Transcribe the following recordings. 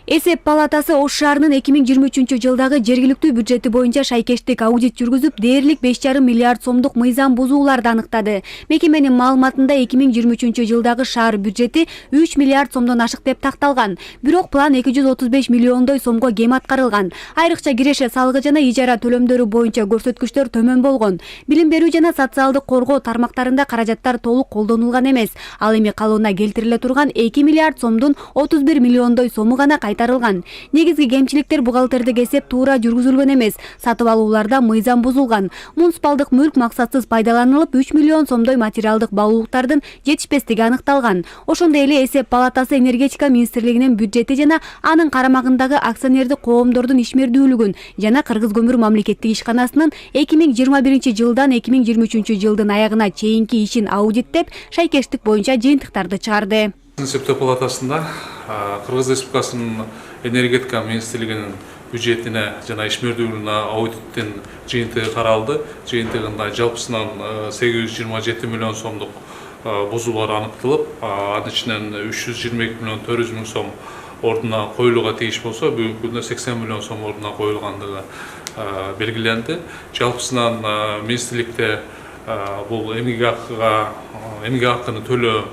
Эсеп палатасы Ош шаарынын 2023-жылдагы жергиликтүү бюджети боюнча шайкештик аудит жүргүзүп, дээрлик 5,5 миллиард сомдук мыйзам бузууларды аныктады. Мекеменин маалыматында 2023-жылдагы шаар бюджети 3 миллиард сомдон ашык деп такталган. Бирок план 235 миллиондой сомго кем аткарылган. Айрыкча киреше салыгы жана ижара төлөмдөрү боюнча көрсөткүчтөр төмөн болгон. Билим берүү жана социалдык коргоо тармактарында каражаттар толук колдонулган эмес. Ал эми калыбына келтириле турган 2 миллиард сомдун 31 миллиондой сому гана кайтарылган. Негизги кемчиликтер бухгалтердик эсеп туура жүргүзүлгөн эмес. Сатып алууларда мыйзам бузулган. Муниципалдык мүлк максатсыз пайдаланылып, 3 миллион сомдой материалдык баалуулуктардын жетишпестиги аныкталган. Ошондой эле эсеп палатасы энергетика министрлигинин бюджети жана анын карамагындагы акционердик коомдордун ишмердүүлүгүн жана Кыргыз көмүр мамлекеттик ишканасынын 2021-жылдан 2023-жылдын аягына чейинки ишин аудиттеп, шайкештик боюнча жыйынтыктарды чыгарды. Эсептөө палатасында Кыргыз Республикасынын энергетика министрлигинин бюджетине жана ишмердүүлүгүнө аудиттин жыйынтыгы каралды. Жыйынтыгында жалпысынан 827 миллион сомдук бузуулар аныкталып, анын ичинен 322 миллион 400 миң сом ордуна коюлууга тийиш болсо, бүгүнкү күндө 80 миллион сом ордуна коюлгандыгы белгиленди. Жалпысынан министрликте бул эмгек акыны төлөө,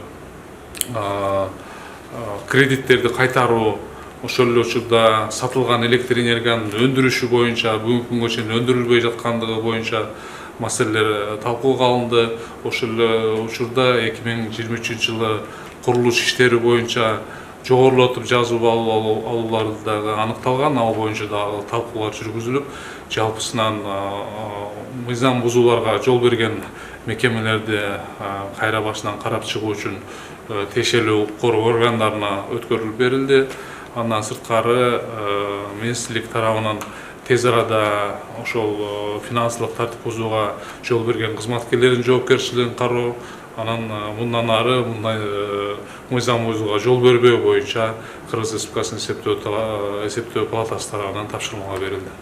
кредиттерди кайтаруу, ошол эле учурда сатылган электр энергиянын өндүрүшү боюнча, бүгүнкү күнгө чейин өндүрүлбөй жаткандыгы боюнча маселелер талкууга алынды. Ошол эле учурда 2023-жылы курулуш иштери боюнча жогорулатып жазып алуулар дагы аныкталган. Ал боюнча дагы талкуулар жүргүзүлүп, жалпысынан мыйзам бузууларга жол берген мекемелерди кайра башынан карап чыгуу үчүн тиешелүү коргоо органдарына өткөрүлүп берилди. Андан сырткары министрлик тарабынан тез арада ошол финансылык тартип бузууга жол берген кызматкерлердин жоопкерчилигин кароо, анан мындан ары мындай мыйзам бузууга жол бербөө боюнча Кыргыз Республикасынын эсептөө палатасы тарабынан тапшырмалар берилди.